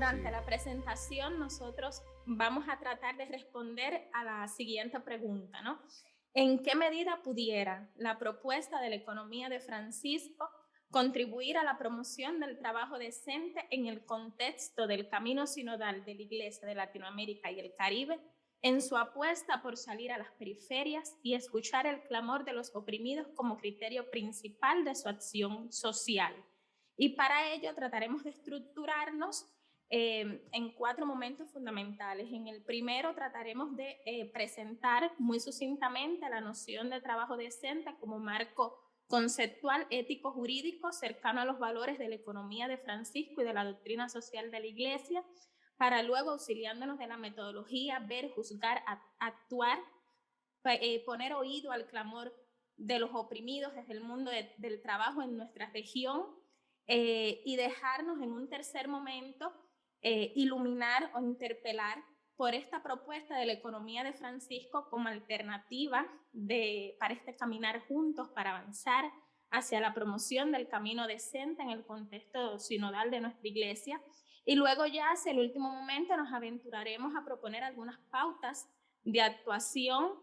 durante la presentación nosotros vamos a tratar de responder a la siguiente pregunta, ¿no? ¿En qué medida pudiera la propuesta de la economía de Francisco contribuir a la promoción del trabajo decente en el contexto del camino sinodal de la Iglesia de Latinoamérica y el Caribe, en su apuesta por salir a las periferias y escuchar el clamor de los oprimidos como criterio principal de su acción social? Y para ello trataremos de estructurarnos en 4 momentos fundamentales. En el primero trataremos de presentar muy sucintamente la noción de trabajo decente como marco conceptual, ético, jurídico, cercano a los valores de la economía de Francisco y de la doctrina social de la Iglesia, para luego, auxiliándonos de la metodología, ver, juzgar, actuar, poner oído al clamor de los oprimidos desde el mundo del trabajo en nuestra región, y dejarnos en un tercer momento iluminar o interpelar por esta propuesta de la economía de Francisco como alternativa para este caminar juntos, para avanzar hacia la promoción del camino decente en el contexto sinodal de nuestra Iglesia. Y luego ya hacia el último momento nos aventuraremos a proponer algunas pautas de actuación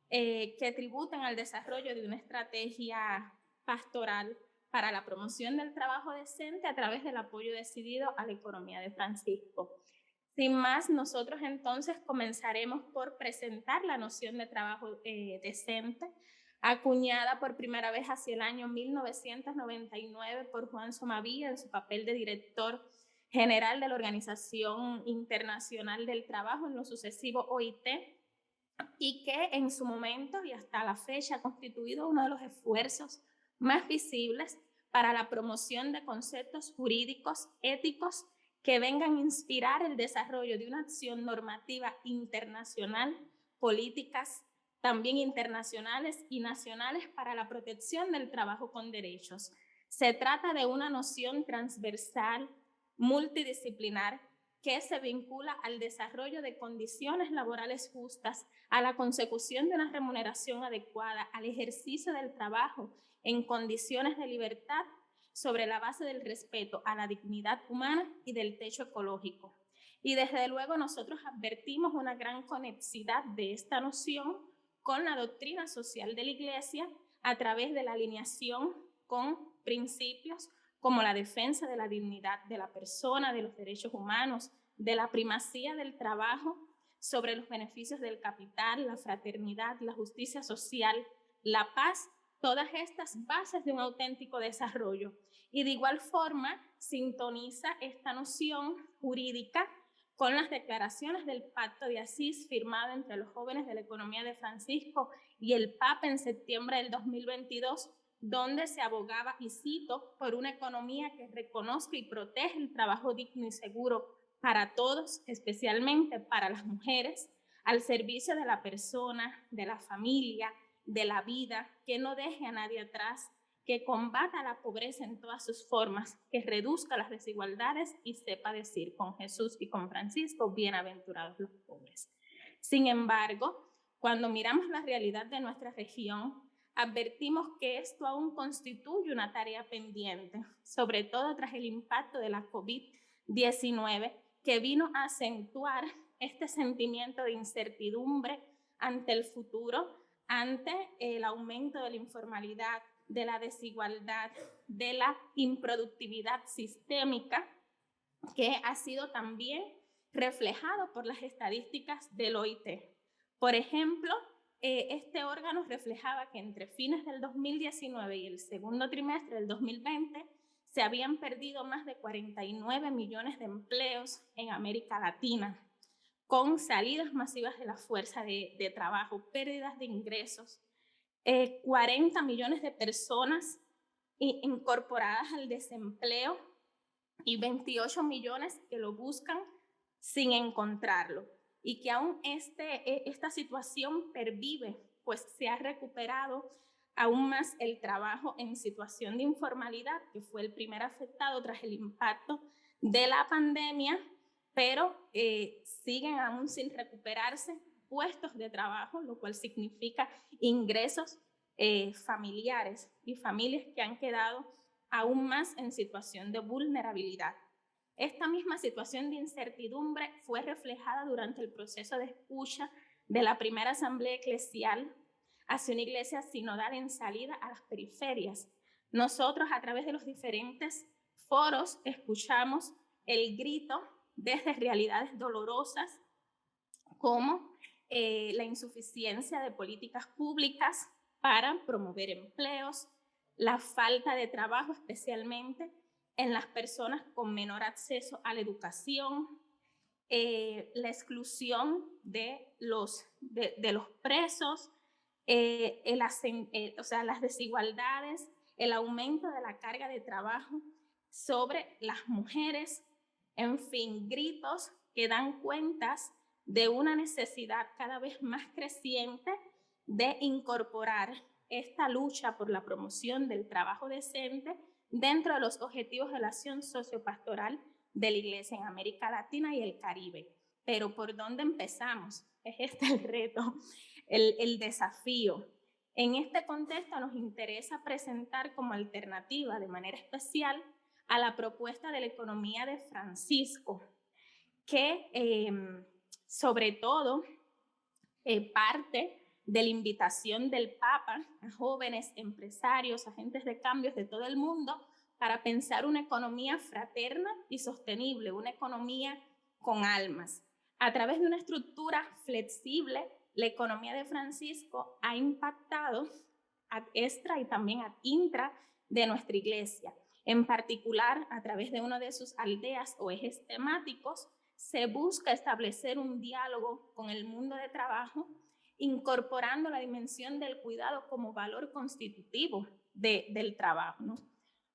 que tributen al desarrollo de una estrategia pastoral para la promoción del trabajo decente a través del apoyo decidido a la economía de Francisco. Sin más, nosotros entonces comenzaremos por presentar la noción de trabajo decente, acuñada por primera vez hacia el año 1999 por Juan Somavía en su papel de director general de la Organización Internacional del Trabajo, en lo sucesivo OIT, y que en su momento y hasta la fecha ha constituido uno de los esfuerzos más visibles para la promoción de conceptos jurídicos, éticos, que vengan a inspirar el desarrollo de una acción normativa internacional, políticas también internacionales y nacionales para la protección del trabajo con derechos. Se trata de una noción transversal, multidisciplinar, que se vincula al desarrollo de condiciones laborales justas, a la consecución de una remuneración adecuada, al ejercicio del trabajo en condiciones de libertad sobre la base del respeto a la dignidad humana y del techo ecológico. Y desde luego nosotros advertimos una gran conexidad de esta noción con la doctrina social de la Iglesia a través de la alineación con principios como la defensa de la dignidad de la persona, de los derechos humanos, de la primacía del trabajo sobre los beneficios del capital, la fraternidad, la justicia social, la paz, todas estas bases de un auténtico desarrollo. Y de igual forma sintoniza esta noción jurídica con las declaraciones del Pacto de Asís firmado entre los jóvenes de la economía de Francisco y el Papa en septiembre del 2022, donde se abogaba, y cito, por una economía que reconozca y protege el trabajo digno y seguro para todos, especialmente para las mujeres, al servicio de la persona, de la familia, de la vida, que no deje a nadie atrás, que combata la pobreza en todas sus formas, que reduzca las desigualdades y sepa decir con Jesús y con Francisco, bienaventurados los pobres. Sin embargo, cuando miramos la realidad de nuestra región, advertimos que esto aún constituye una tarea pendiente, sobre todo tras el impacto de la COVID-19, que vino a acentuar este sentimiento de incertidumbre ante el futuro, ante el aumento de la informalidad, de la desigualdad, de la improductividad sistémica, que ha sido también reflejado por las estadísticas del OIT. Por ejemplo, este órgano reflejaba que entre fines del 2019 y el segundo trimestre del 2020 se habían perdido más de 49 millones de empleos en América Latina, con salidas masivas de la fuerza de trabajo, pérdidas de ingresos, 40 millones de personas incorporadas al desempleo y 28 millones que lo buscan sin encontrarlo, y que aún esta situación pervive, pues se ha recuperado aún más el trabajo en situación de informalidad, que fue el primer afectado tras el impacto de la pandemia, pero siguen aún sin recuperarse puestos de trabajo, lo cual significa ingresos familiares y familias que han quedado aún más en situación de vulnerabilidad. Esta misma situación de incertidumbre fue reflejada durante el proceso de escucha de la primera asamblea eclesial hacia una iglesia sinodal en salida a las periferias. Nosotros, a través de los diferentes foros, escuchamos el grito desde realidades dolorosas como la insuficiencia de políticas públicas para promover empleos, la falta de trabajo, especialmente en las personas con menor acceso a la educación, la exclusión de los presos, o sea, las desigualdades, el aumento de la carga de trabajo sobre las mujeres, en fin, gritos que dan cuentas de una necesidad cada vez más creciente de incorporar esta lucha por la promoción del trabajo decente dentro de los objetivos de la acción sociopastoral de la Iglesia en América Latina y el Caribe. Pero ¿por dónde empezamos? Es este el reto, el desafío. En este contexto nos interesa presentar como alternativa de manera especial a la propuesta de la economía de Francisco, que sobre todo parte de la invitación del Papa a jóvenes empresarios, agentes de cambios de todo el mundo para pensar una economía fraterna y sostenible, una economía con almas. A través de una estructura flexible, la economía de Francisco ha impactado ad extra y también ad intra de nuestra iglesia. En particular, a través de una de sus aldeas o ejes temáticos, se busca establecer un diálogo con el mundo de trabajo, incorporando la dimensión del cuidado como valor constitutivo del trabajo, ¿no?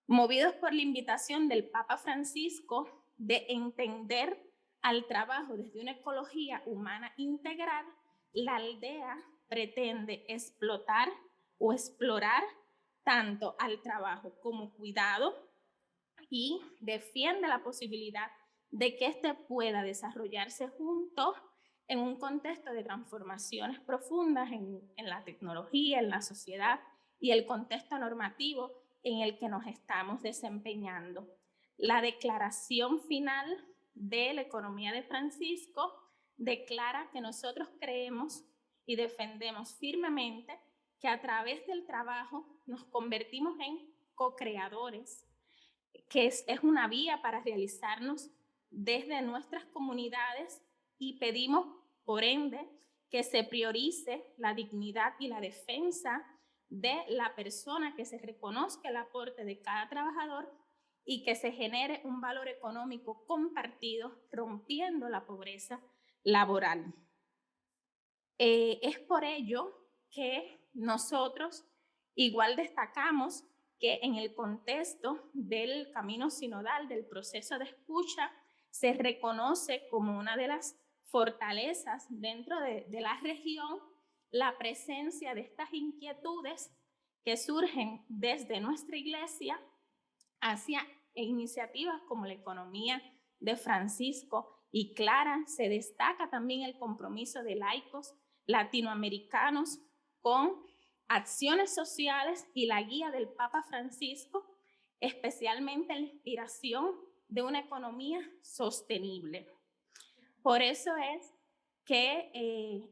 Movidos por la invitación del Papa Francisco de entender al trabajo desde una ecología humana integral, la aldea pretende explotar o explorar tanto al trabajo como cuidado y defiende la posibilidad de que éste pueda desarrollarse juntos en un contexto de transformaciones profundas en la tecnología, en la sociedad y el contexto normativo en el que nos estamos desempeñando. La declaración final de la economía de Francisco declara que nosotros creemos y defendemos firmemente que a través del trabajo nos convertimos en co-creadores, que es una vía para realizarnos desde nuestras comunidades y pedimos, por ende, que se priorice la dignidad y la defensa de la persona, que se reconozca el aporte de cada trabajador y que se genere un valor económico compartido, rompiendo la pobreza laboral. Es por ello que nosotros igual destacamos que en el contexto del camino sinodal, del proceso de escucha, se reconoce como una de las fortalezas dentro de la región la presencia de estas inquietudes que surgen desde nuestra iglesia hacia iniciativas como la economía de Francisco. Y clara, se destaca también el compromiso de laicos latinoamericanos con acciones sociales y la guía del Papa Francisco, especialmente la inspiración de una economía sostenible. Por eso es que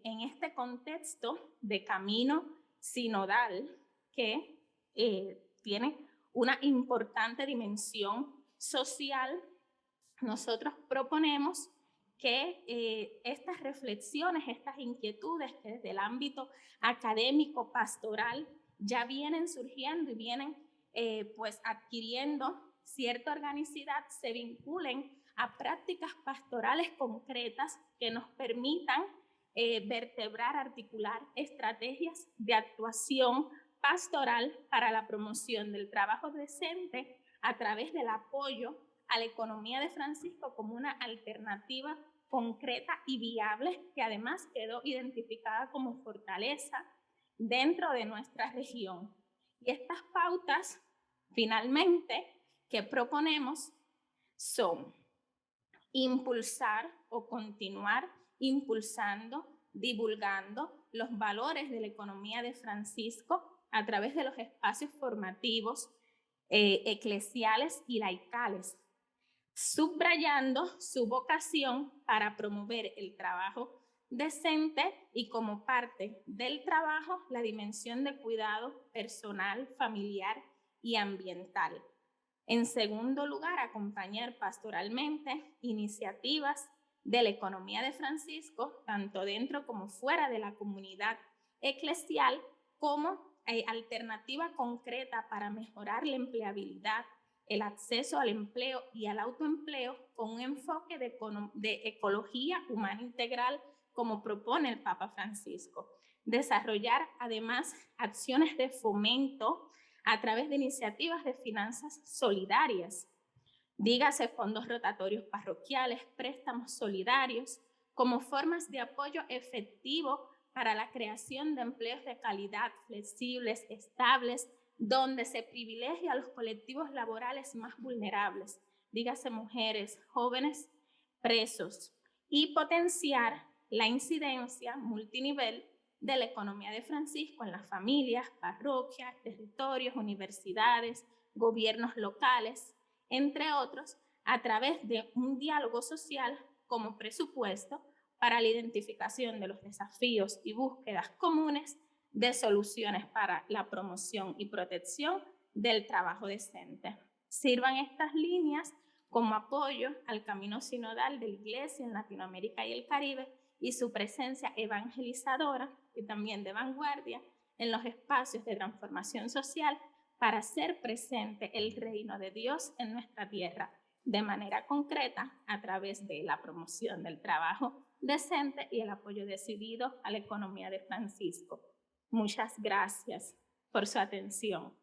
en este contexto de camino sinodal, que tiene una importante dimensión social, nosotros proponemos que estas reflexiones, estas inquietudes que desde el ámbito académico, pastoral, ya vienen surgiendo y vienen pues adquiriendo cierta organicidad, se vinculen a prácticas pastorales concretas que nos permitan vertebrar, articular estrategias de actuación pastoral para la promoción del trabajo decente a través del apoyo a la economía de Francisco como una alternativa concreta y viable, que además quedó identificada como fortaleza dentro de nuestra región. Y estas pautas, finalmente, que proponemos son impulsar o continuar impulsando, divulgando los valores de la economía de Francisco a través de los espacios formativos eclesiales y laicales, subrayando su vocación para promover el trabajo decente y como parte del trabajo la dimensión de cuidado personal, familiar y ambiental. En segundo lugar, acompañar pastoralmente iniciativas de la economía de Francisco, tanto dentro como fuera de la comunidad eclesial, como alternativa concreta para mejorar la empleabilidad, el acceso al empleo y al autoempleo con un enfoque de ecología humana integral, como propone el Papa Francisco. Desarrollar además acciones de fomento a través de iniciativas de finanzas solidarias, dígase fondos rotatorios parroquiales, préstamos solidarios, como formas de apoyo efectivo para la creación de empleos de calidad, flexibles, estables, donde se privilegia a los colectivos laborales más vulnerables, dígase mujeres, jóvenes, presos, y potenciar la incidencia multinivel de la economía de Francisco en las familias, parroquias, territorios, universidades, gobiernos locales, entre otros, a través de un diálogo social como presupuesto para la identificación de los desafíos y búsquedas comunes de soluciones para la promoción y protección del trabajo decente. Sirvan estas líneas como apoyo al camino sinodal de la Iglesia en Latinoamérica y el Caribe y su presencia evangelizadora y también de vanguardia en los espacios de transformación social para hacer presente el reino de Dios en nuestra tierra de manera concreta a través de la promoción del trabajo decente y el apoyo decidido a la economía de Francisco. Muchas gracias por su atención.